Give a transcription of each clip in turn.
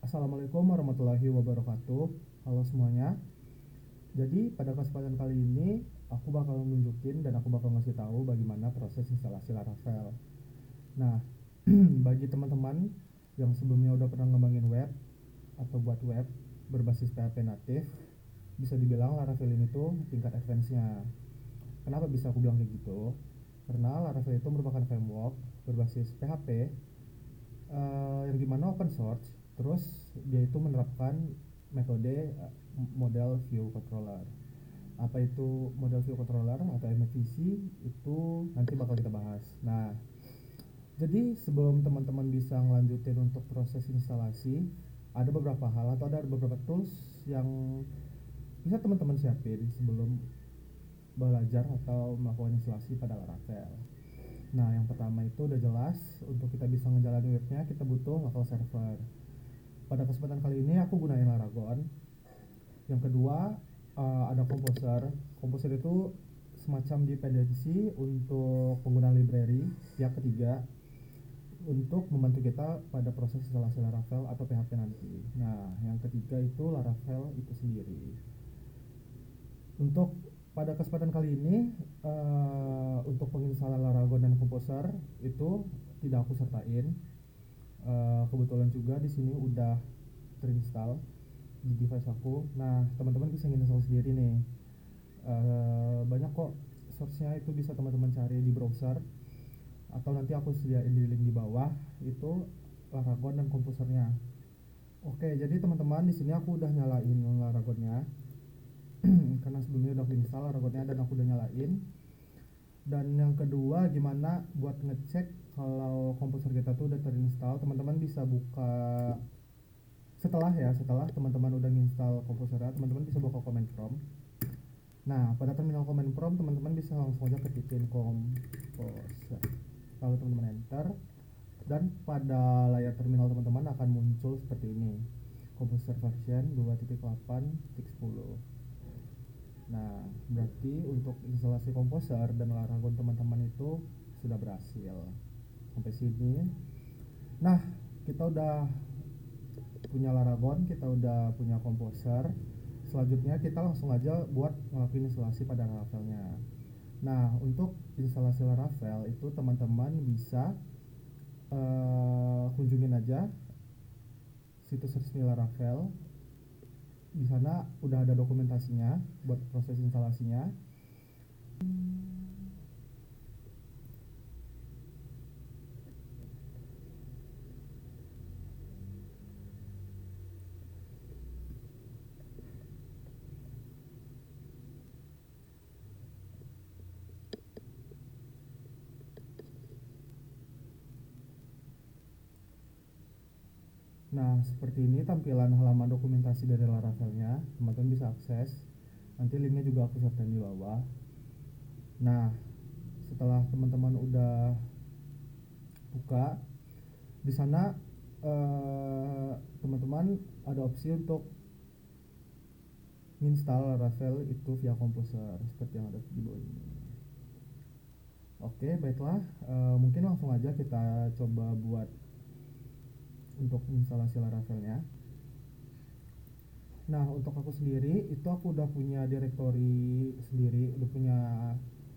Assalamualaikum warahmatullahi wabarakatuh. Halo semuanya. Jadi pada kesempatan kali ini aku bakal nunjukin dan aku bakal ngasih tahu bagaimana proses instalasi Laravel. Nah, bagi teman-teman yang sebelumnya udah pernah ngembangin web atau buat web berbasis PHP native, bisa dibilang Laravel ini tuh tingkat advance-nya. Kenapa bisa aku bilang kayak gitu? Karena Laravel itu merupakan framework berbasis PHP yang dimana open source, terus dia itu menerapkan metode model view controller. Apa itu model view controller atau MVC? Itu nanti bakal kita bahas. Nah, jadi sebelum teman-teman bisa ngelanjutin untuk proses instalasi, ada beberapa hal atau ada beberapa tools yang bisa teman-teman siapin sebelum belajar atau melakukan instalasi pada Laravel. Nah, yang pertama itu udah jelas, untuk kita bisa ngejalanin webnya kita butuh local server. Pada kesempatan kali ini aku gunain Laragon. Yang kedua, ada Composer. Composer itu semacam dependensi untuk penggunaan library pihak ketiga untuk membantu kita pada proses instalasi Laravel atau PHP nanti. Nah, yang ketiga itu Laravel itu sendiri. Untuk pada kesempatan kali ini, untuk penginstalan Laragon dan Composer itu tidak aku sertain. Kebetulan juga di sini udah terinstall di device aku. Nah, teman-teman bisa install sendiri nih. Banyak kok source-nya, itu bisa teman-teman cari di browser atau nanti aku sediain di link di bawah itu Laragon dan komposernya. Oke, jadi teman-teman di sini aku udah nyalain Laragonnya karena sebelumnya udah aku install Laragonnya dan aku udah nyalain. Dan yang kedua, gimana buat ngecek kalau komposer kita tuh udah terinstall? Teman-teman bisa buka setelah teman-teman udah nginstal komposernya, teman-teman bisa buka command prompt. Nah, pada terminal command prompt teman-teman bisa langsung aja ketikin composer, lalu teman-teman enter, dan pada layar terminal teman-teman akan muncul seperti ini, composer version 2.8.10. Nah, berarti untuk instalasi komposer dan Laragon teman-teman itu sudah berhasil sampai sini. Nah, kita udah punya Laragon, kita udah punya komposer. Selanjutnya kita langsung aja buat ngelakuin instalasi pada Laravelnya. Nah, untuk instalasi Laravel itu teman-teman bisa kunjungin aja situs resmi Laravel. Di sana udah ada dokumentasinya buat proses instalasinya. Nah, seperti ini tampilan halaman dokumentasi dari Laravelnya. Teman-teman bisa akses. Nanti linknya juga aku sertain di bawah. Nah, setelah teman-teman udah buka, di sana teman-teman ada opsi untuk install Laravel itu via Composer seperti yang ada di bawah ini. Oke, baiklah, mungkin langsung aja kita coba buat untuk instalasi Laravelnya. Nah, untuk aku sendiri itu aku udah punya directory sendiri, udah punya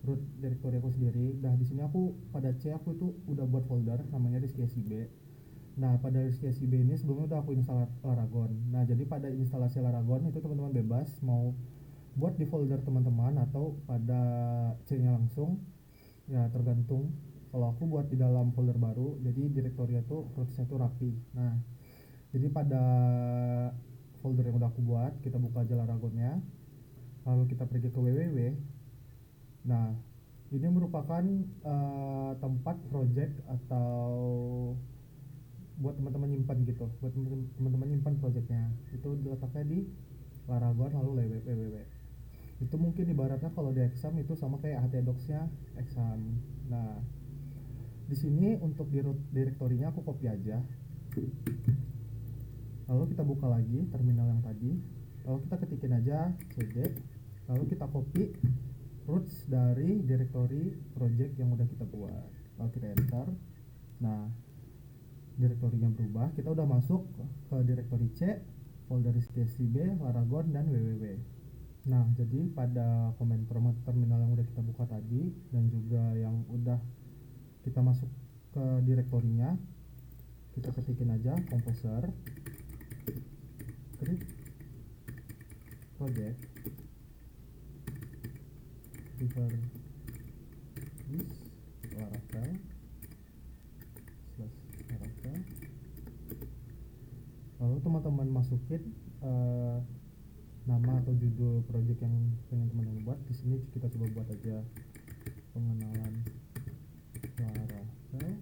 root directory aku sendiri. Nah, di sini aku pada C aku itu udah buat folder namanya disk.sib. Nah, pada disk.sib ini sebelumnya udah aku install Laragon. Nah, jadi pada instalasi Laragon itu teman-teman bebas mau buat di folder teman-teman atau pada C-nya langsung. Ya, tergantung. Kalau aku buat di dalam folder baru, jadi direktorinya tuh prosesnya tuh rapi. Nah, jadi pada folder yang udah aku buat, kita buka aja Laragonnya, lalu kita pergi ke www. Nah, ini merupakan tempat project atau buat teman-teman nyimpan gitu, buat teman-teman nyimpan projectnya. Itu letaknya di Laragon lalu www. Itu mungkin ibaratnya kalau di exam itu sama kayak htdocs-nya exam. Nah, di sini untuk di root direktorinya aku copy aja. Lalu kita buka lagi terminal yang tadi. Lalu kita ketikin aja cd. Lalu kita copy roots dari directory project yang udah kita buat. Lalu kita enter. Nah, direktorinya berubah, kita udah masuk ke direktori C, folder CSIB, Laragon, dan www. Nah, jadi pada komen terminal yang udah kita buka tadi dan juga yang udah kita masuk ke direktorinya, kita ketikin aja composer create project river this Laravel slash Laravel, lalu teman-teman masukin nama atau judul project yang pengen teman-teman buat. Di sini kita coba buat aja pengenalan Laravel.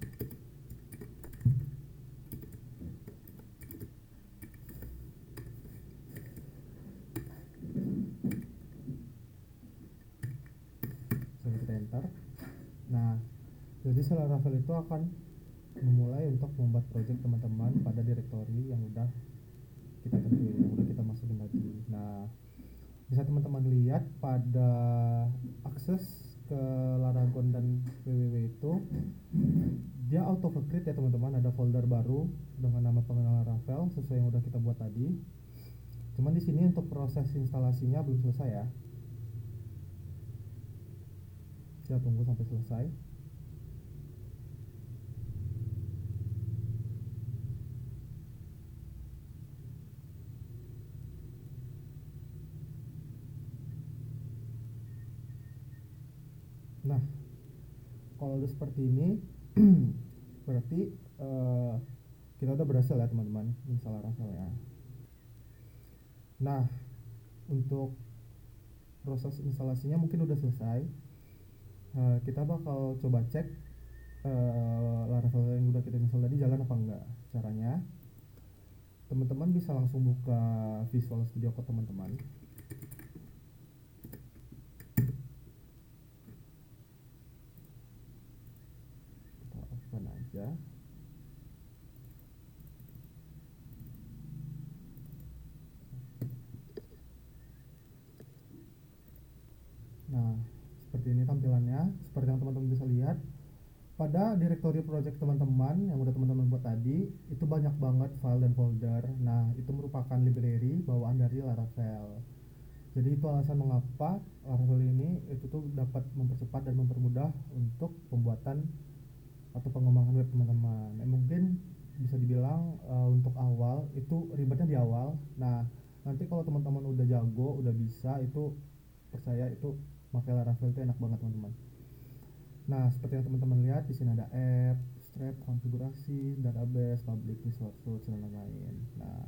Coba kita enter. Nah, jadi Laravel itu akan memulai untuk membuat project teman-teman pada direktori yang udah kita tentuin, yang udah kita masukin tadi. Nah, bisa teman-teman lihat pada akses ke Laragon dan www itu dia auto create ya teman-teman, ada folder baru dengan nama pengenalan Laravel sesuai yang udah kita buat tadi. Cuman di sini untuk proses instalasinya belum selesai ya. Kita tunggu sampai selesai. Nah, kalau udah seperti ini berarti kita udah berhasil ya teman-teman install Laravel ya. Nah, untuk proses instalasinya mungkin udah selesai. Kita bakal coba cek Laravel yang udah kita install tadi jalan apa enggak. Caranya, teman-teman bisa langsung buka Visual Studio Code teman-teman. Kita open aja. Nah, seperti ini tampilannya. Seperti yang teman-teman bisa lihat, pada direktori project teman-teman yang udah teman-teman buat tadi, itu banyak banget file dan folder. Nah, itu merupakan library bawaan dari Laravel. Jadi itu alasan mengapa Laravel ini itu tuh dapat mempercepat dan mempermudah untuk pembuatan atau pengembangan web teman-teman. Mungkin bisa dibilang untuk awal itu ribetnya di awal. Nah, nanti kalau teman-teman udah jago, udah bisa, itu percaya itu pakai Laravel itu enak banget teman-teman. Nah, seperti yang teman-teman lihat di sini ada app, strap, konfigurasi, database, public, resource, dan lain-lain. Nah,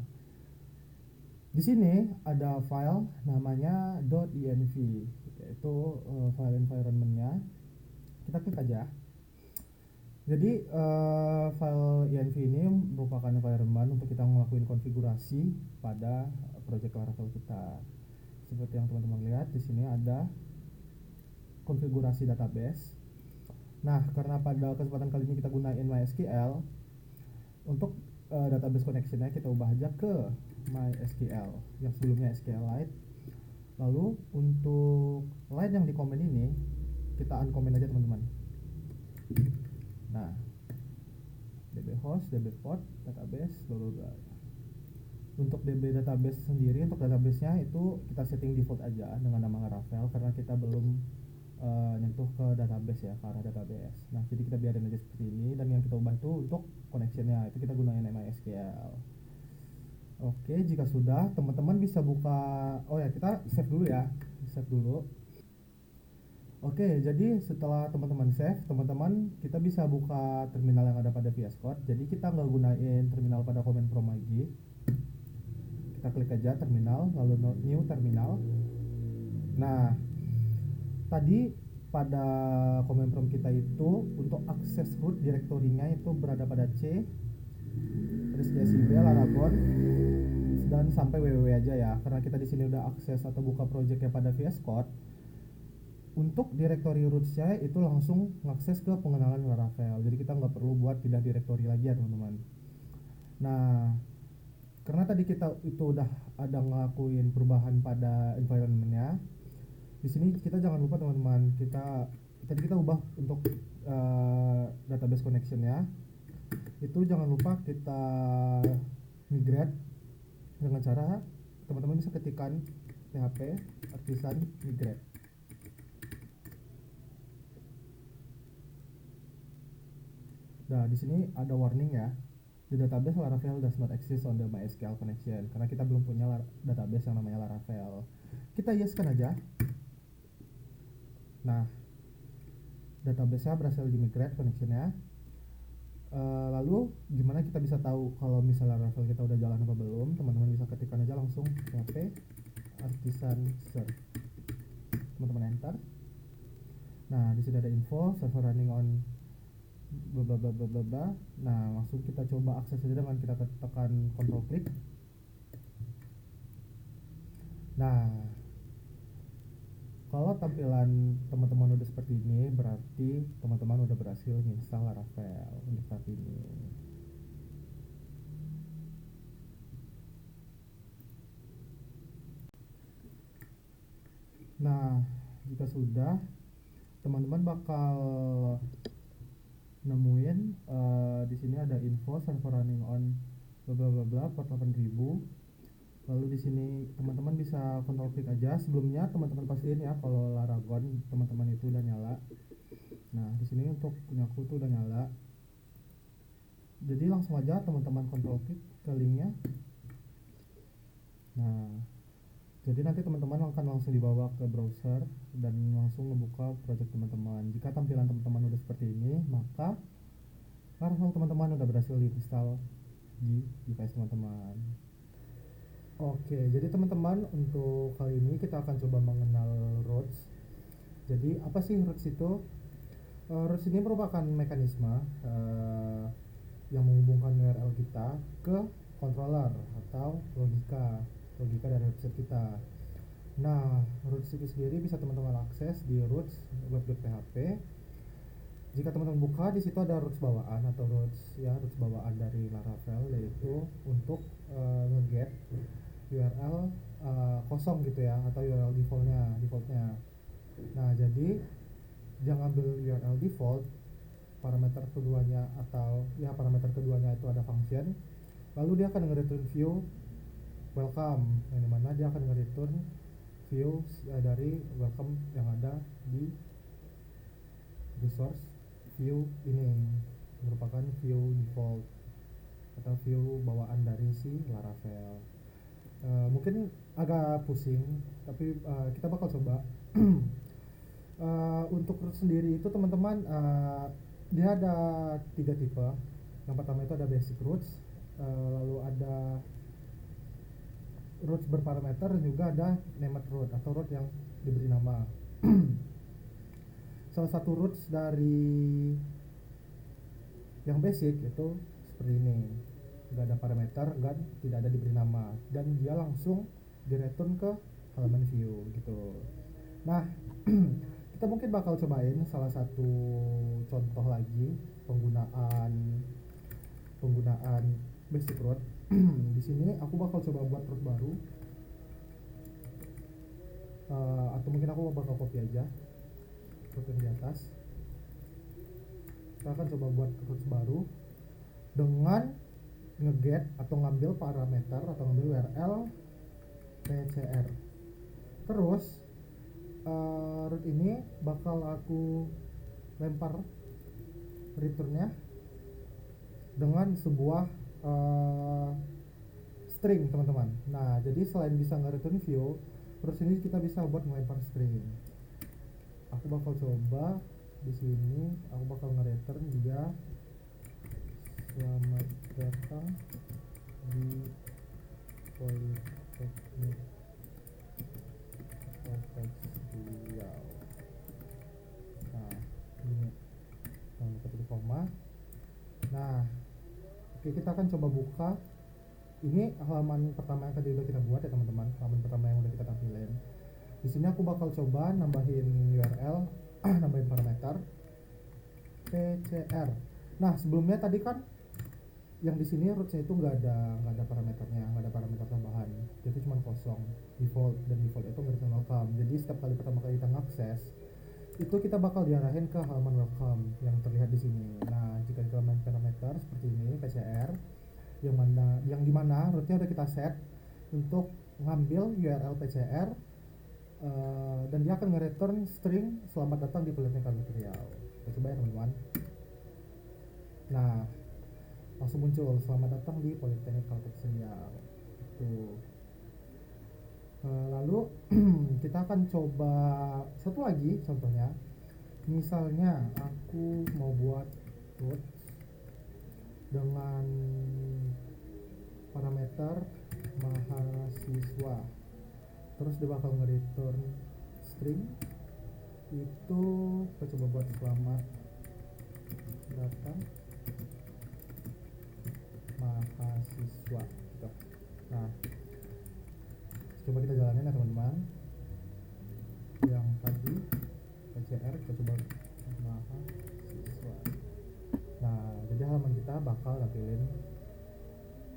di sini ada file namanya .env, yaitu file environment-nya. Kita klik aja. Jadi file env ini merupakan environment untuk kita ngelakuin konfigurasi pada project Laravel kita. Seperti yang teman-teman lihat di sini ada konfigurasi database. Nah, karena pada kesempatan kali ini kita gunain MySQL, untuk database connection-nya kita ubah aja ke MySQL yang sebelumnya SQLite. Lalu untuk line yang di komen ini kita uncomment aja teman-teman. Nah, db host, db port, database, bla. Untuk db database sendiri, untuk database-nya itu kita setting default aja dengan nama Laravel karena kita belum nyentuh ke database ya, ke arah database. Nah, jadi kita biarin aja seperti ini, dan yang kita ubah itu untuk connection-nya itu kita gunain MySQL. Oke, jika sudah, teman-teman bisa buka. Oh ya, kita save dulu ya. Save dulu. Oke, jadi setelah teman-teman save, teman-teman kita bisa buka terminal yang ada pada VS Code. Jadi kita nggak gunain terminal pada command prompt lagi. Kita klik aja terminal, lalu new terminal. Nah, tadi pada command prompt kita itu untuk akses root direktorinya itu berada pada C, terus CSIB, Laragon, dan sampai www aja ya. Karena kita di sini udah akses atau buka projectnya pada VS Code. Untuk direktori rootsnya itu langsung mengakses ke pengenalan Laravel. Jadi kita nggak perlu buat pindah direktori lagi ya teman-teman. Nah, karena tadi kita itu udah ada ngelakuin perubahan pada environment-nya, di sini kita jangan lupa teman-teman, kita ubah untuk database connection-nya. itu jangan lupa kita migrate dengan cara teman-teman bisa ketikkan PHP artisan migrate. Nah, di sini ada warning ya. The database Laravel does not exist on the MySQL connection karena kita belum punya database yang namanya Laravel. Kita yeskan aja. Nah, database-nya berhasil di migrate connectionnya. Lalu gimana kita bisa tahu kalau misalnya Laravel kita udah jalan apa belum? Teman-teman bisa ketikkan aja langsung php artisan serve. Teman-teman enter. Nah, di sini ada info server running on bla bla bla bla bla. Nah, langsung kita coba akses aja dengan kita tekan control klik. Nah, kalau tampilan teman-teman udah seperti ini, berarti teman-teman udah berhasil install Laravel untuk saat ini. Nah, jika sudah, teman-teman bakal nemuin di sini ada info server running on bla bla bla bla port 8000. Lalu di sini teman-teman bisa control klik aja. Sebelumnya teman-teman pastiin ya kalau Laragon teman-teman itu udah nyala. Nah, di sini untuk punyaku tuh udah nyala. Jadi langsung aja teman-teman control klik ke linknya. Nah, jadi nanti teman-teman akan langsung dibawa ke browser dan langsung membuka project teman-teman. Jika tampilan teman-teman udah seperti ini, maka Laravel teman-teman udah berhasil diinstal di device teman-teman. Oke, jadi teman-teman untuk kali ini kita akan coba mengenal routes. Jadi apa sih routes itu? Routes ini merupakan mekanisme yang menghubungkan URL kita ke controller atau logika dari website kita. Nah, routes itu sendiri bisa teman-teman akses di routes web.php. Jika teman-teman buka, di situ ada routes bawaan atau routes bawaan dari Laravel, yaitu untuk nge-get URL kosong gitu ya, atau URL defaultnya. Nah, jadi dia ngambil URL default, parameter keduanya itu ada function, lalu dia akan nge-return view welcome, yang dimana dia akan nge-return view dari welcome yang ada di resource view ini, merupakan view default atau view bawaan dari si Laravel. Mungkin agak pusing, tapi kita bakal coba. Untuk root sendiri itu teman-teman, dia ada 3 tipe. Yang pertama itu ada basic roots, lalu ada roots berparameter, dan juga ada named root atau root yang diberi nama. Salah satu roots dari yang basic itu seperti ini, nggak ada parameter, tidak ada diberi nama, dan dia langsung direturn ke halaman view gitu. Nah, kita mungkin bakal cobain salah satu contoh lagi penggunaan basic root. Di sini aku bakal coba buat root baru, atau mungkin aku bakal copy aja root yang di atas. Kita akan coba buat root baru dengan nge-get atau ngambil parameter atau ngambil URL pcr. Terus root ini bakal aku lempar returnnya dengan sebuah string, teman-teman. Nah, jadi selain bisa nge-return view, terus ini kita bisa buat melempar string. Aku bakal coba di sini, aku bakal nge-return dia selamat datang di Politeknik Industrial. Nah, ini jangan lupa titik koma. Nah, oke, kita akan coba buka. Ini halaman pertama yang tadi udah kita buat ya teman-teman, halaman pertama yang udah kita tampilin. Di sini aku bakal coba nambahin URL, nambahin parameter pcr. Nah, sebelumnya tadi kan yang di sini rootsnya itu nggak ada parameternya, nggak ada parameter tambahan, jadi cuma kosong default, dan default itu nggak welcome. Jadi setiap kali pertama kali kita ngakses, itu kita bakal diarahin ke halaman welcome yang terlihat di sini. Nah, jika di halaman parameter seperti ini PCR, yang dimana rootnya udah kita set untuk ngambil URL PCR, dan dia akan nge-return string selamat datang di Politeknik Material. Kita coba ya teman-teman. Nah, langsung muncul selamat datang di Politeknik Material. Itu. Lalu kita akan coba satu lagi contohnya. Misalnya aku mau buat root dengan parameter mahasiswa, terus dia bakal nge-return string itu. Kita coba buat selamat datang mahasiswa gitu. Nah, coba kita jalanin ya teman-teman. Yang tadi PCR kita coba mahasiswa. Nah, jadi halaman kita bakal nampilin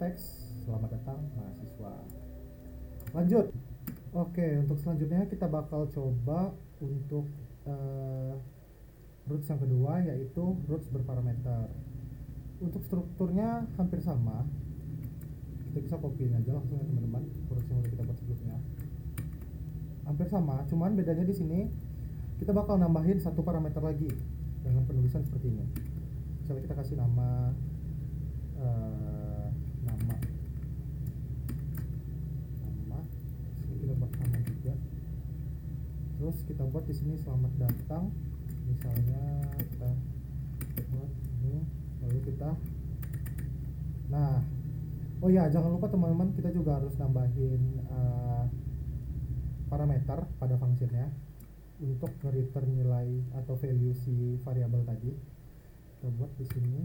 teks selamat datang mahasiswa. Lanjut. Oke, untuk selanjutnya kita bakal coba untuk roots yang kedua, yaitu roots berparameter. Untuk strukturnya hampir sama, kita bisa copyin aja langsung ya teman-teman. Roots yang udah kita buat sebelumnya hampir sama, cuman bedanya di sini kita bakal nambahin satu parameter lagi dengan penulisan seperti ini. Misalnya kita kasih nama nama kita buat nama juga. Terus kita buat di sini selamat datang, misalnya kita buat ini, lalu kita. Nah, oh ya, jangan lupa teman-teman, kita juga harus nambahin parameter pada fungsinya untuk nge-return nilai atau value si variabel tadi. Kita buat di sini,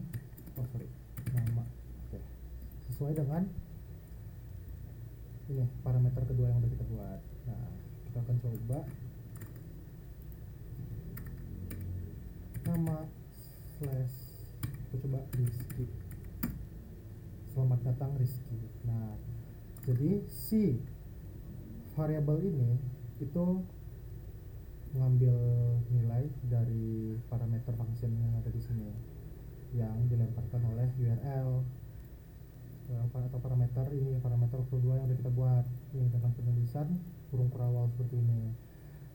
nama. Oke. Sesuai dengan ini parameter kedua yang udah kita buat. Nah, kita akan coba nama slash, kita coba Rizky, selamat datang Rizky. Nah, jadi si variabel ini itu ngambil nilai dari parameter function yang ada di sini yang dilemparkan oleh URL atau parameter ini, parameter kedua yang udah kita buat ini dengan penulisan kurung kurawal seperti ini.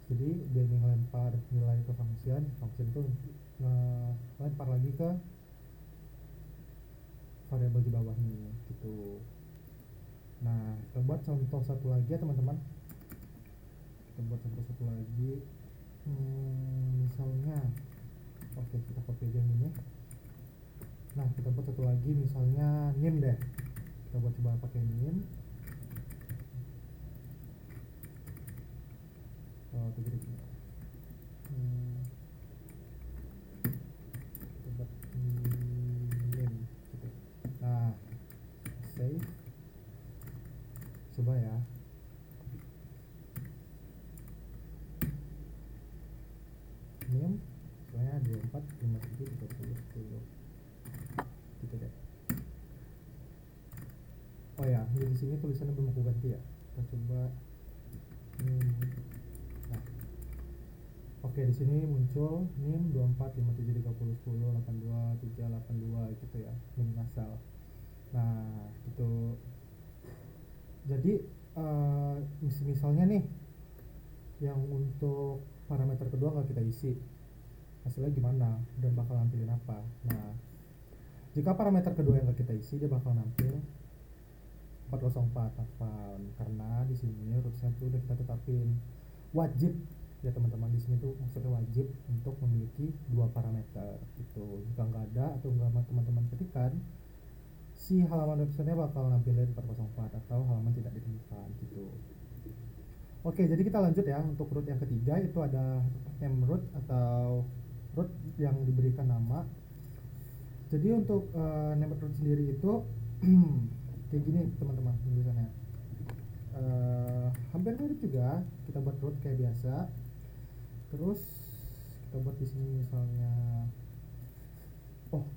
Jadi dia ini ngelempar nilai ke function itu ngelempar lagi ke variabel di bawah ini gitu. Nah, kita buat contoh satu lagi ya teman-teman. Kita buat contoh satu lagi. Misalnya, oke, kita copy aja ini. Nah, kita buat satu lagi, misalnya nim deh. Kita buat coba pakai nim. Oh, itu gitu. Kita buat nim gitu. Nah, save. Coba ya. Nim soalnya 24 57 30 10 gitu deh. Oh ya, di sini tulisannya belum aku ganti ya. Kita coba nah, oke, di sini muncul nim 24 57 30 10 82 3 82 gitu ya, nim asal. Nah, gitu. Jadi misalnya nih yang untuk parameter kedua nggak kita isi, hasilnya gimana dan bakal nampilin apa. Nah, jika parameter kedua yang nggak kita isi, dia bakal nampil 404 hafal, karena di sini rootsnya tuh udah kita tetapin wajib ya teman-teman. Di sini tuh maksudnya wajib untuk memiliki dua parameter itu. Jika nggak ada atau nggak teman-teman ketikkan, si halaman websitenya bakal nampilin 404 atau halaman tidak ditemukan gitu. Oke, jadi kita lanjut ya. Untuk root yang ketiga itu ada name root atau root yang diberikan nama. Jadi untuk name root sendiri itu kayak gini teman-teman tulisannya. Hampir mirip juga, kita buat root kayak biasa. Terus kita buat di sini misalnya,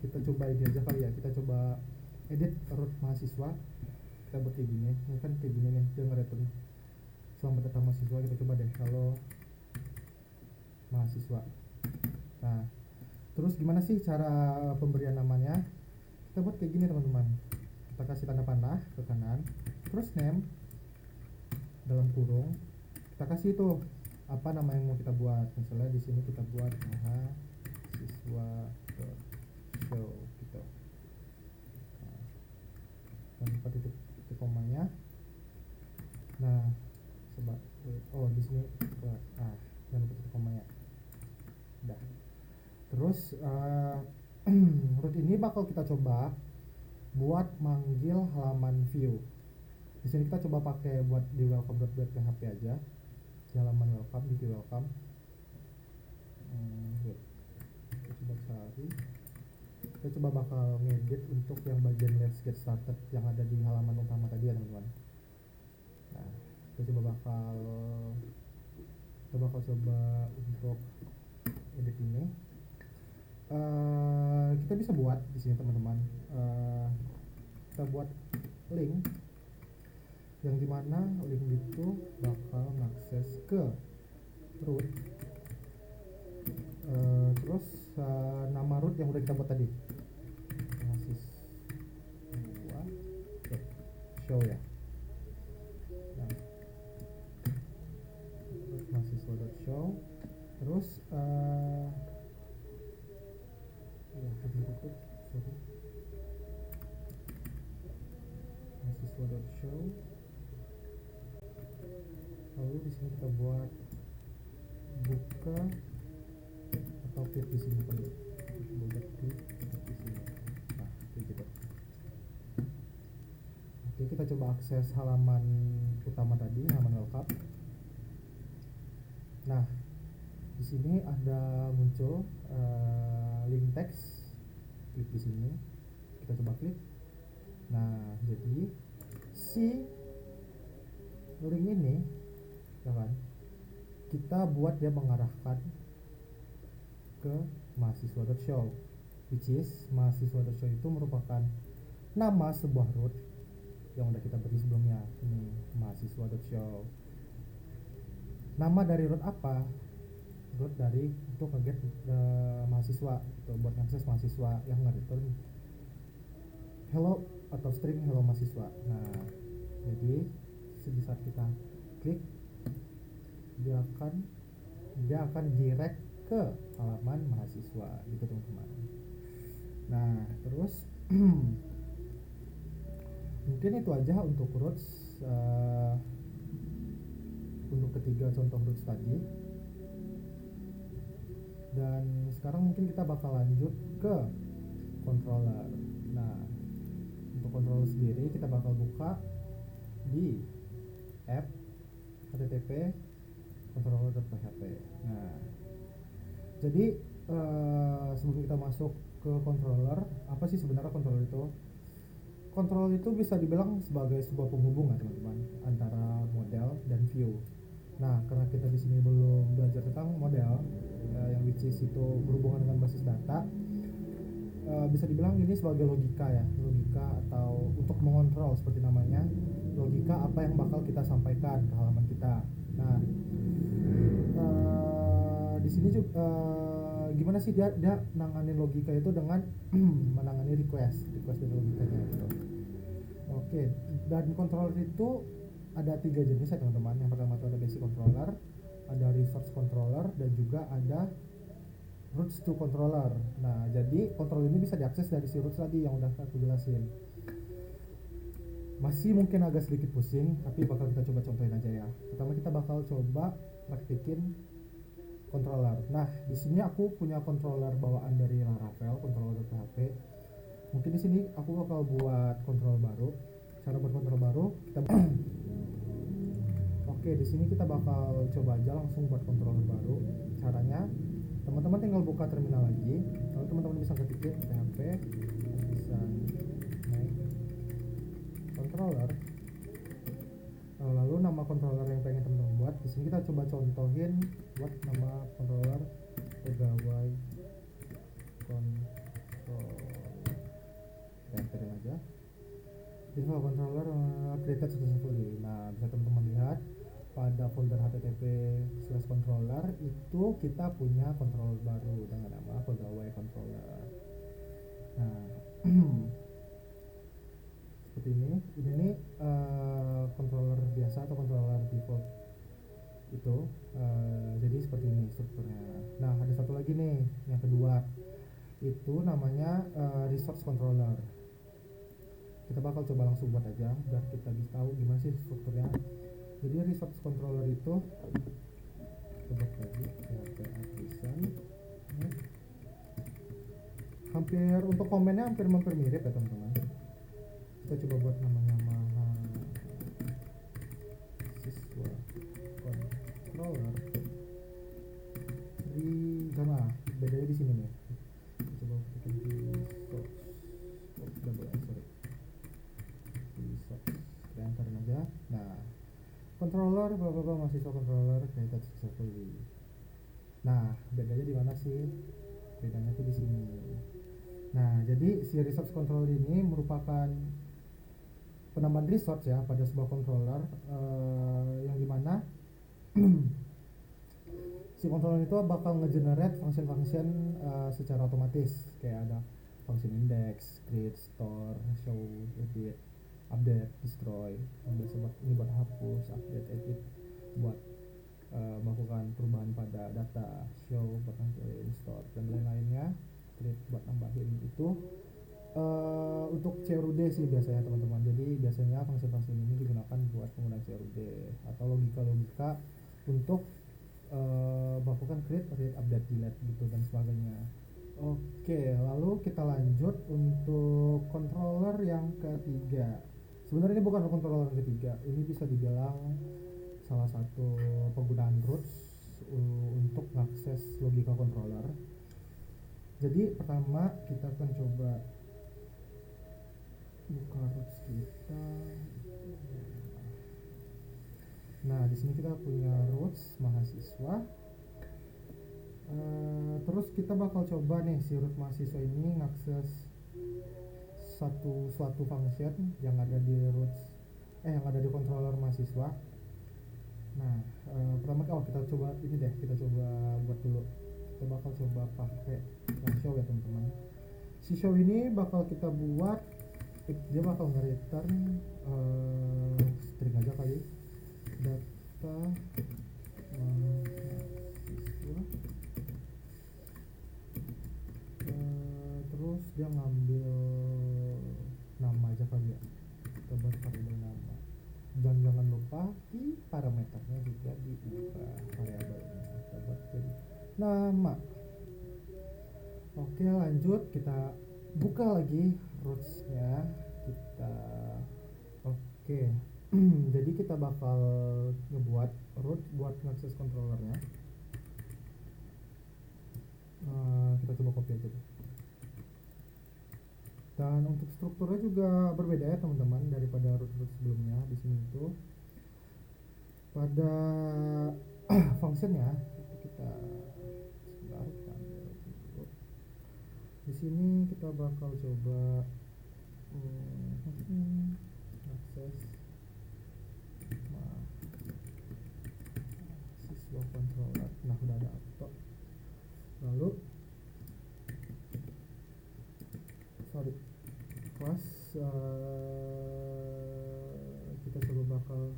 kita coba ini aja kali ya. Kita coba edit root mahasiswa. Kita buat kayak gini. Ini kan kayak gini nih, dia nge-return selamat datang mahasiswa. Kita coba deh, kalau mahasiswa. Nah, terus gimana sih cara pemberian namanya? Kita buat kayak gini teman-teman. Kita kasih tanda panah ke kanan, terus name dalam kurung. Kita kasih itu apa nama yang mau kita buat. Misalnya di sini kita buat mahasiswa show gitu. Nah, jangan lupa titik komanya. Nah, coba di sini jangan lupa titik komanya. Udah. Terus root ini bakal kita coba buat manggil halaman view. Di sini kita coba pakai buat di welcome.php aja. Di halaman welcome, di welcome. Kita coba cari. Kita coba bakal ngedit untuk yang bagian let's get started yang ada di halaman utama tadi ya teman-teman. Nah, kita bakal coba untuk edit ini. Kita bisa buat di sini teman-teman. Kita buat link yang dimana link itu bakal mengakses ke root. Terus nama root yang udah kita buat tadi, mahasiswa show ya. Nah, terus mahasiswa.show. Terus mahasiswa.show. Lalu di sini kita buat buka atau klik di sini kali. Buat klik di sini. Nah, kayak gitu. Oke, kita coba akses halaman utama tadi, halaman welcome. Nah, di sini ada muncul link text. Klik di sini. Kita coba klik. Nah, jadi si link ini ya kan, kita buat dia mengarahkan ke mahasiswa.show, which is mahasiswa.show itu merupakan nama sebuah root yang udah kita beri sebelumnya. Ini mahasiswa.show. Nama dari root apa? Root dari untuk nge-get mahasiswa, gitu, buat akses mahasiswa yang nge-return hello atau string hello mahasiswa. Nah, jadi di saat kita klik dia akan direct ke halaman mahasiswa gitu teman-teman. Nah, terus mungkin itu aja untuk roots, untuk ketiga contoh roots tadi. Dan sekarang mungkin kita bakal lanjut ke controller. Nah, untuk controller sendiri kita bakal buka di app http controller.php. Nah, jadi sebelum kita masuk ke controller, apa sih sebenarnya controller itu? Controller itu bisa dibilang sebagai sebuah penghubung ya teman-teman, antara model dan view. Nah, karena kita di sini belum belajar tentang model, yang which is itu berhubungan dengan basis data, bisa dibilang ini sebagai logika ya, logika atau untuk mengontrol seperti namanya, logika apa yang bakal kita sampaikan ke halaman kita. Nah, di sini juga gimana sih dia nanganin logika itu dengan menangani request dari logikanya gitu. Oke, dan controller itu ada 3 jenis ya teman-teman. Yang pertama itu ada basic controller, ada resource controller, dan juga ada roots to controller. Nah, jadi controller ini bisa diakses dari si roots tadi yang udah aku jelasin. Masih mungkin agak sedikit pusing, tapi bakal kita coba contohin aja ya. Pertama kita bakal coba praktikin controller. Nah, di sini aku punya controller bawaan dari Laravel, controller.php. Mungkin di sini aku bakal buat controller baru. Cara buat controller baru kita Oke, di sini kita bakal coba aja langsung buat controller baru. Caranya teman-teman tinggal buka terminal lagi, lalu teman-teman bisa ketikin php bisa make controller, lalu nama controller yang pengen teman-teman buat. Di sini kita coba contohin buat nama controller pegawai controller. Kita enterin aja. This controller created successfully. Nah, bisa teman-teman lihat pada folder http/controller itu kita punya controller baru dengan nama pegawai controller. Nah, seperti ini nih controller biasa atau controller default itu. Jadi seperti ini strukturnya. Nah, ada satu lagi nih, yang kedua itu namanya resource controller. Kita bakal coba langsung buat aja biar kita bisa tahu gimana sih strukturnya. Jadi resource controller itu coba lagi artisan, hampir untuk komennya hampir mirip ya teman-teman. Kita coba buat namanya mahasiswa controller di sama bedanya di sini nih. Kita coba bikin di source kita enterin aja. Nah, controller bla bla bla mahasiswa controller created successfully. Nah, bedanya di mana sih? Bedanya tuh di sini. Nah, jadi si resource controller ini merupakan penambahan resource ya pada sebuah controller yang dimana si controller itu bakal ngegenerate function-function secara otomatis, kayak ada function index, create, store, show, edit, update, destroy, ini buat hapus, update, edit, buat melakukan perubahan pada data, show, buat nambahin, store, dan lain-lainnya, create buat nambahin itu. Untuk CRUD sih biasanya teman-teman. Jadi biasanya function-function ini digunakan buat penggunaan CRUD atau logika-logika untuk melakukan create, update, delete gitu dan sebagainya. Oke, lalu kita lanjut untuk controller yang ketiga. Sebenarnya ini bukan controller yang ketiga, ini bisa dibilang salah satu penggunaan roots untuk mengakses logika controller. Jadi pertama kita akan coba buka roots kita. Nah, di sini kita punya roots mahasiswa. Terus kita bakal coba nih si root mahasiswa ini ngakses suatu function yang ada di roots yang ada di controller mahasiswa. Nah, pertama kita coba ini deh, kita coba buat dulu. Kita bakal coba pakai yang show ya teman-teman. Si show ini bakal kita buat, dia bakal nge-return string aja kali, data mahasiswa. Terus dia ngambil nama aja kali ya, kita buat variabel nama, dan jangan lupa di parameternya juga diubah variabelnya, kita buat jadi nama. Oke, lanjut kita buka lagi rootsnya kita. Oke. Jadi kita bakal ngebuat root buat access controllernya. Kita coba copy aja deh. Dan untuk strukturnya juga berbeda ya teman-teman daripada root sebelumnya. Di sini itu pada functionnya kita sebentar, kita ambil dulu. Di sini kita bakal coba akses mahasiswa controller. Nah, udah ada auto. Lalu class kita coba bakal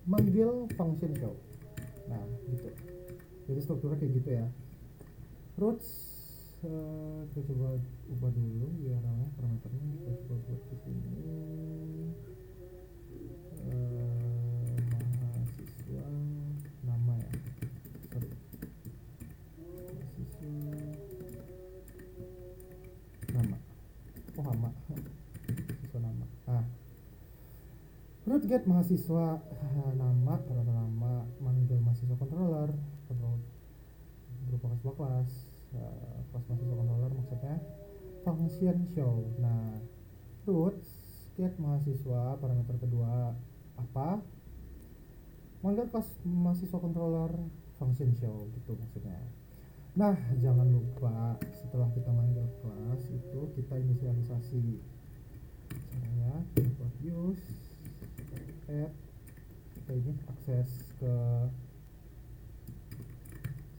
manggil function show. Nah, gitu. Jadi strukturnya kayak gitu ya. Roots kita coba ubah dulu URL-nya, parameternya kita coba buat di sini. Mahasiswa nama ya. Mahasiswa nama. Oh, nama. Mahasiswa nama. Root get mahasiswa nama, parameter nama, manggil mahasiswa controller berupa sebuah kelas mahasiswa controller maksudnya function show. Nah, root get mahasiswa, parameter kedua apa, manggil kelas mahasiswa controller function show gitu maksudnya. Nah, jangan lupa setelah kita manggil kelas itu kita inisialisasi. Caranya kita buat use add, kita ke ini, akses ke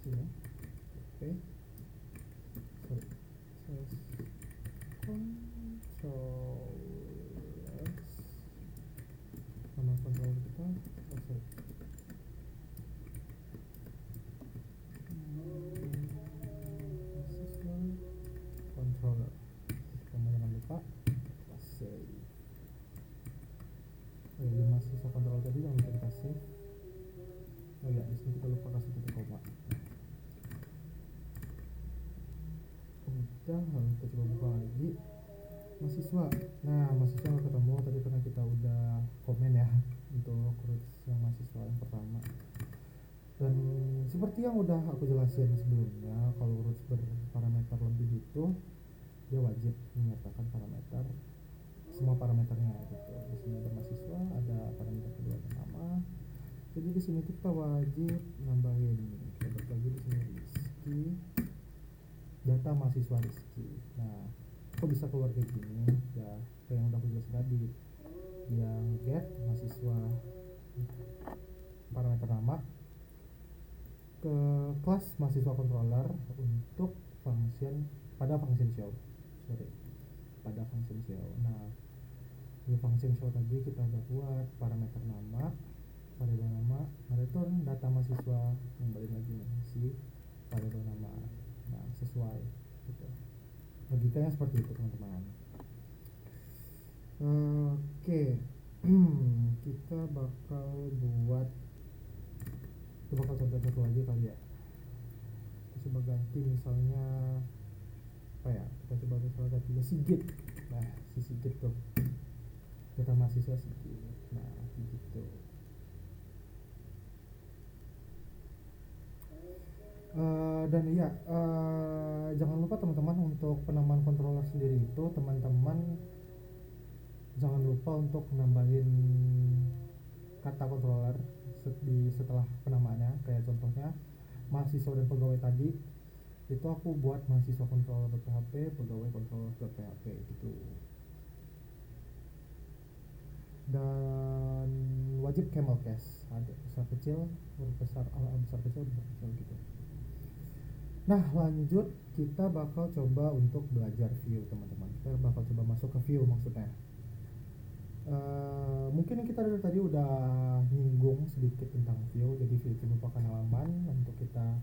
sini. Oke, sorry, akses control X, nama control kita, sorry, mahasiswa controller. Kamu jangan lupa kita save. Oh ya, di mahasiswa controller tadi jangan lupa kita save. Oh ya, di sini kita lupa kasih titik koma. Udah, lalu kita coba buka lagi mahasiswa. Nah, mahasiswa nggak ketemu tadi karena kita udah komen ya untuk roots yang mahasiswa yang pertama. Dan seperti yang udah aku jelasin sebelumnya, kalau roots berparameter lebih itu dia wajib menyertakan parameter, semua parameternya gitu. Di sini ada mahasiswa, ada parameter kedua nama. Jadi di sini kita wajib nambahin. Kita balik lagi di sini Rizky, data mahasiswa Rizky. Nah, kok bisa keluar kayak gini? Ya, kayak yang udah aku jelasin tadi. Yang get mahasiswa parameter nama ke kelas mahasiswa controller untuk function pada function show. Sorry, pada function show. Nah, di function show tadi kita udah buat parameter nama, variabel nama, return data mahasiswa, kembali lagi nih si variabel nama. Nah, sesuai gitu. Logikanya seperti itu teman-teman. Oke. Kita bakal contoh satu lagi kali ya. Kita coba ganti misalnya apa ya, kita coba misalnya ganti Sigit. Nah, si Sigit tuh data mahasiswa Sigit. Nah, gitu. Dan iya, jangan lupa teman-teman untuk penamaan controller sendiri itu teman-teman jangan lupa untuk nambahin kata controller setelah penamaannya. Kayak contohnya mahasiswa dan pegawai tadi itu aku buat mahasiswa controller.php, pegawai controller.php gitu. Dan wajib camel case, ada besar kecil, huruf besar, besar kecil gitu. Nah, lanjut kita bakal coba untuk belajar view teman-teman. Kita bakal coba masuk ke view maksudnya. Mungkin kita dari tadi udah nyinggung sedikit tentang view. Jadi view itu merupakan halaman untuk kita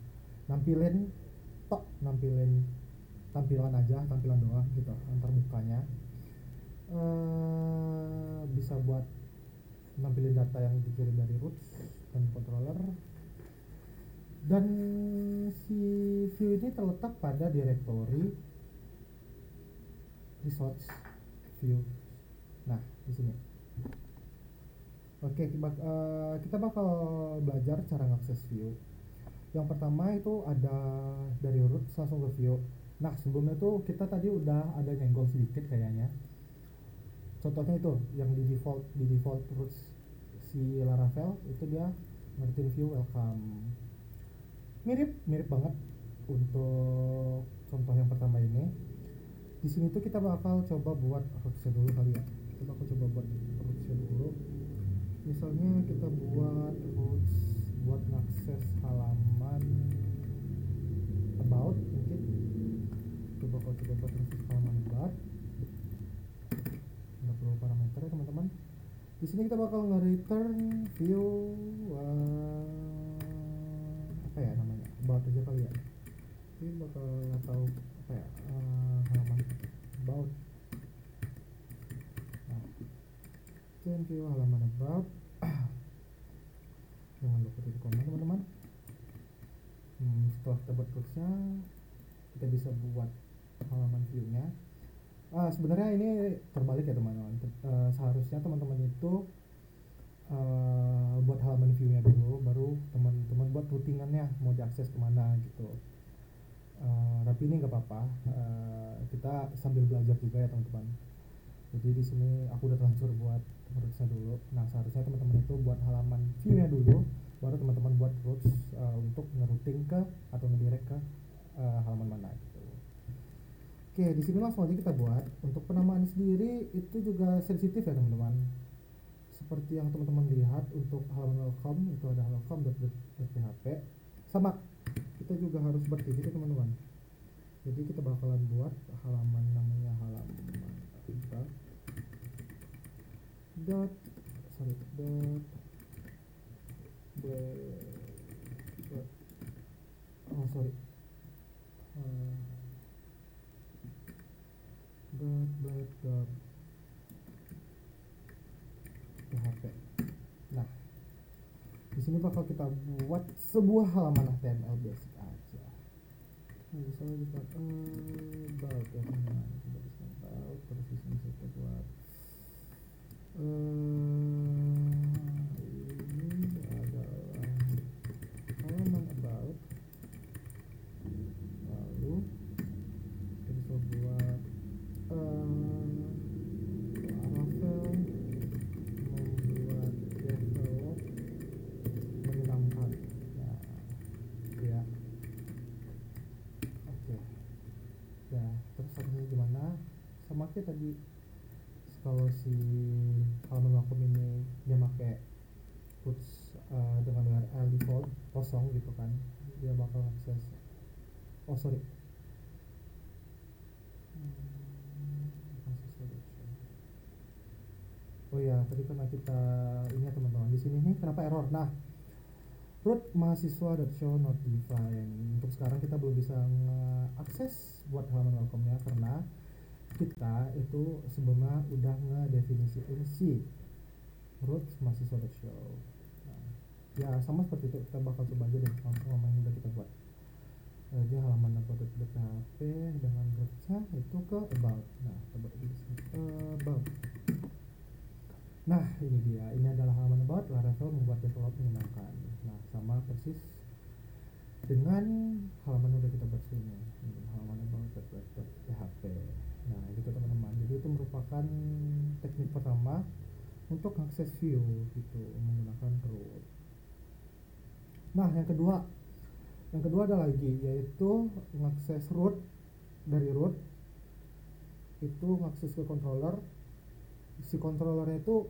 nampilin tampilan aja, tampilan doang gitu antar mukanya. Bisa buat nampilin data yang dikirim dari roots dan controller. Dan si view ini terletak pada directory resource view. Nah, di sini. Oke, kita bakal belajar cara ngakses view. Yang pertama itu ada dari roots langsung ke view. Nah, sebelumnya tuh kita tadi udah ada nyenggol sedikit kayaknya. Contohnya itu yang di default roots si Laravel itu dia ngertiin view welcome. Mirip banget untuk contoh yang pertama ini. Di sini tuh kita bakal coba buat rootsnya dulu kali ya. Kita bakal coba buat rootsnya dulu. Misalnya kita buat roots buat ngakses halaman about, mungkin kita bakal coba buat ngakses halaman about. Nggak perlu parameter ya teman-teman. Di sini kita bakal nge-return view apa ya namanya, about aja kali ya. Ini bakal nggak tahu apa ya, halaman about. Nah, return view halaman about. Jangan lupa titik koma teman-teman. Setelah kita buat rootsnya, kita bisa buat halaman view-nya. Sebenarnya ini terbalik ya teman-teman. Seharusnya teman-teman itu buat halaman view-nya dulu, baru teman-teman buat routingannya mau diakses kemana gitu. Tapi ini nggak apa-apa. Kita sambil belajar juga ya teman-teman. Jadi di sini aku udah terlanjur buat rootsnya dulu. Nah, seharusnya teman-teman itu buat halaman view-nya dulu, baru teman-teman buat roots untuk ngerouting ke atau ngedirect ke halaman mana gitu. Oke, di sini langsung aja kita buat. Untuk penamaan sendiri itu juga sensitif ya teman-teman. seperti yang teman-teman lihat untuk halaman welcome itu ada welcome.php, sama kita juga harus seperti itu teman-teman. Jadi kita bakalan buat halaman namanya halaman dot sorry dot oh sorry dot php. Nah, di sini bakal kita buat sebuah halaman HTML basic aja. Nah, misalnya kita about ya teman-teman, kita bisa about, terus di sini kita buat ini adalah halaman about, lalu kita bisa buat Laravel membuat develop menyenangkan. Nah, ya oke. Ya, terus ini gimana? Sama kayak tadi, kalau si halaman welcome ini dia pakai puts dengan URL default kosong gitu kan, dia bakal akses. Oh sorry, oh ya tadi karena kita ini ya teman-teman, di sini nih kenapa error. Nah, root mahasiswa.show not defined, untuk sekarang kita belum bisa akses buat halaman welcome nya karena kita itu sebelumnya udah ngedefinisiin si root mahasiswa.show. Nah, ya sama seperti itu, kita bakal coba aja deh langsung ngomongin udah kita buat. Dia halaman about.php dengan rootnya itu ke about. Nah, coba di sini about. Nah, ini dia. Ini adalah halaman about, Laravel membuat develop menyenangkan. Nah, sama persis dengan halaman udah kita buat sebelumnya. Ini halaman about.php. Nah, gitu teman-teman. Jadi itu merupakan teknik pertama untuk akses view gitu menggunakan root. Nah, yang kedua ada lagi, yaitu mengakses root. Dari root itu mengakses ke controller. Si controllernya itu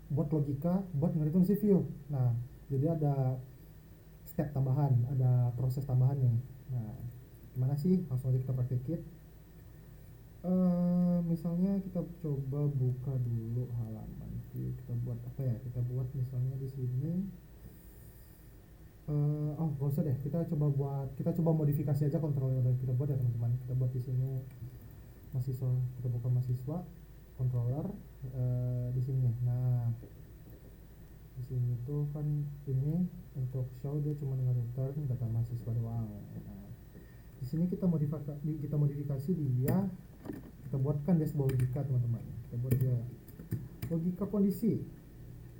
buat logika, buat ngereturn si view. Nah, jadi ada step tambahan, ada proses tambahan nih. Nah, gimana sih? Langsung aja kita praktekin. Misalnya kita coba buka dulu halaman view. Kita buat apa ya? Kita buat misalnya di sini. Gak usah deh. Kita coba modifikasi aja controller yang kita buat ya teman-teman. Kita buat di sini mahasiswa. Kita buka mahasiswa controller di sini. Nah, di sini tuh kan ini untuk show dia cuma nge-return data mahasiswa doang. Nah, di sini kita modifikasi dia, kita buatkan dia sebuah logika teman-teman. Kita buat dia logika kondisi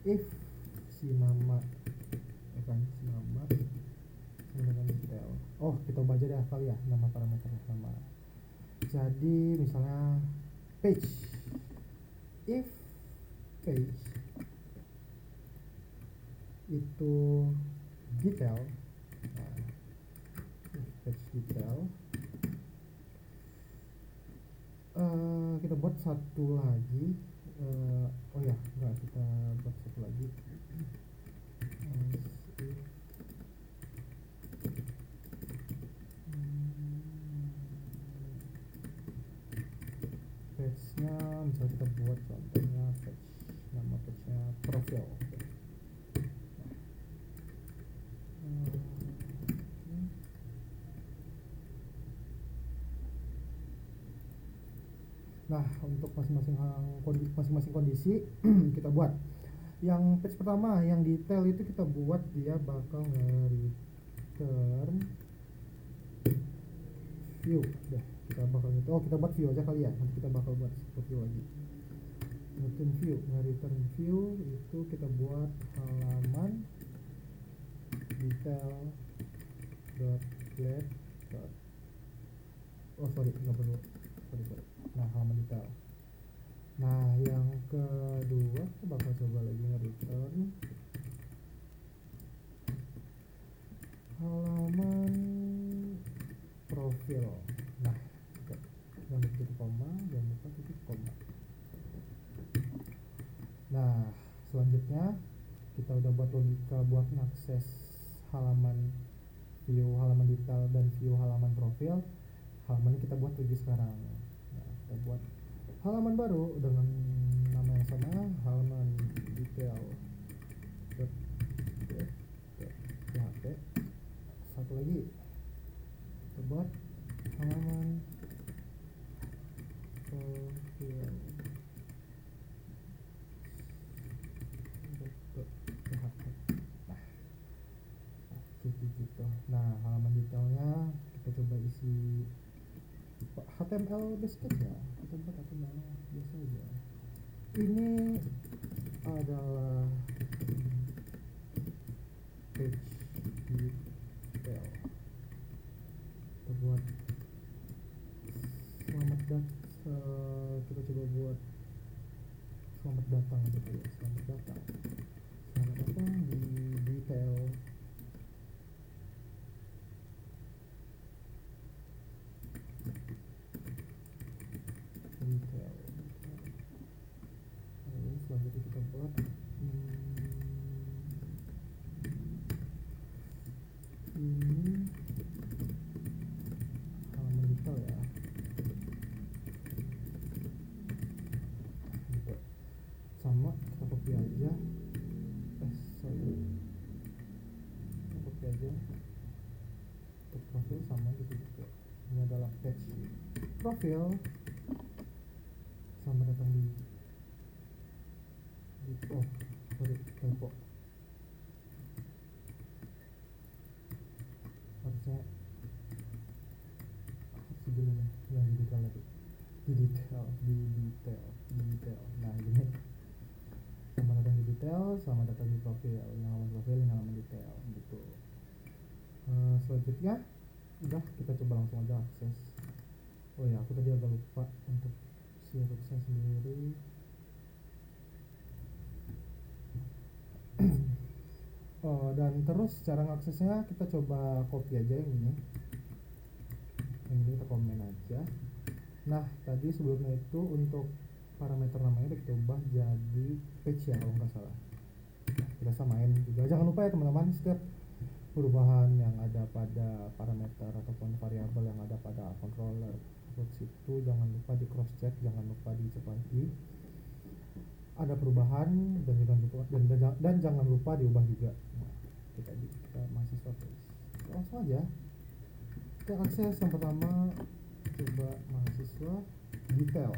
if si nama sama dengan detail. Oh, kita ubah aja deh kali ya nama parameternya sama. Jadi misalnya page, if page itu detail, nah, page detail, kita buat satu lagi. Oh ya, enggak, kita buat satu lagi. Page-nya misalnya kita buat contohnya page, nama page-nya profil. Nah, untuk masing-masing kondisi kita buat. Yang page pertama, yang detail itu kita buat dia bakal nge-return view. Deh, kita bakal gitu. Oh, kita buat view aja kali ya. Nanti kita bakal buat view lagi. Return view, nge-return view itu kita buat halaman detail .get oh sorry, nggak perlu. Sorry. Nah, halaman detail. Nah, yang kedua kita bakal coba lagi nge-return halaman profil. Nah, jangan lupa titik koma. Nah, selanjutnya kita udah buat logika buat ngakses halaman view halaman detail dan view halaman profil. Halaman kita buat lagi sekarang. Nah, kita buat halaman baru dengan nama yang sama, halaman detail php. Satu lagi kita buat halaman profil php. Gitu. Nah, halaman detailnya kita coba isi HTML basic aja. Kita buat HTML biasa aja. Ini adalah page detail. Kita buat selamat kita coba buat selamat datang gitu ya. Selamat datang di detail. Selanjutnya kita buat ini halaman detail ya, gitu. Sama kita copy aja, kita copy aja untuk profil sama gitu juga. Ini adalah page profil. Sama datang di typo. Harusnya segini yang di detail tadi. Di detail. Nah, ini sama datang di detail, sama datang di profil. Ini halaman profil, ini halaman detail gitu. Selanjutnya udah, kita coba langsung aja akses. Oh ya, aku tadi agak lupa untuk si rootnya sendiri. Dan terus cara ngaksesnya kita coba copy aja yang ini kita komen aja. Nah, tadi sebelumnya itu untuk parameter namanya kita ubah jadi page ya kalau nggak salah. Nah, kita samain juga, jangan lupa ya teman-teman, setiap perubahan yang ada pada parameter ataupun variabel yang ada pada controller roots itu jangan lupa di cross check, jangan lupa dicek lagi ada perubahan, dan jangan lupa diubah juga. Nah, kita mahasiswa terus langsung aja kita akses. Yang pertama coba mahasiswa detail,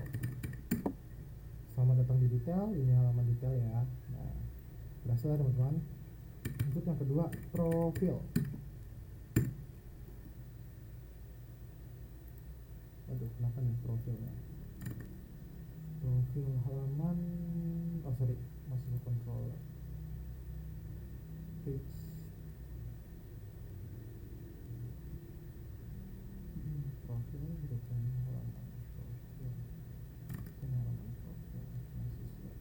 sama datang di detail. Ini halaman detail ya. Nah, berhasil ya teman-teman. Untuk yang kedua profil. Aduh, kenapa nih profilnya? Profil halaman, masuk ke controller page. Profil bukan halaman profil. Ini halaman profil mahasiswa.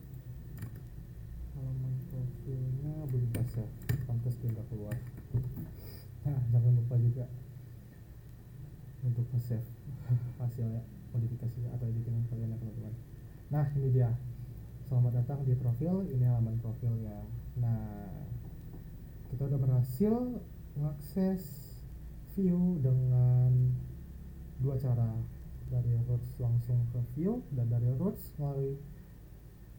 Halaman profilnya belum save, pantas dia nggak keluar. Nah, jangan lupa juga untuk save hasilnya, modifikasi atau editingan kalian ya teman-teman. Nah, ini dia, selamat datang di profil. Ini halaman profilnya. Nah, kita udah berhasil mengakses view dengan dua cara, dari roots langsung ke view, dan dari roots melalui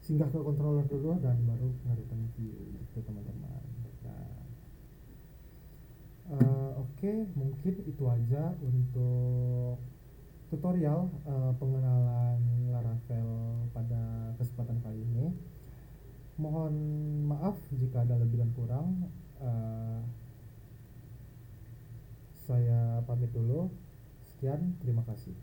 singgah ke controller dulu dan baru ngereturn view gitu teman-teman. Nah, oke, mungkin itu aja untuk tutorial pengenalan Laravel pada kesempatan kali ini. Mohon maaf jika ada lebih dan kurang. Saya pamit dulu. Sekian, terima kasih.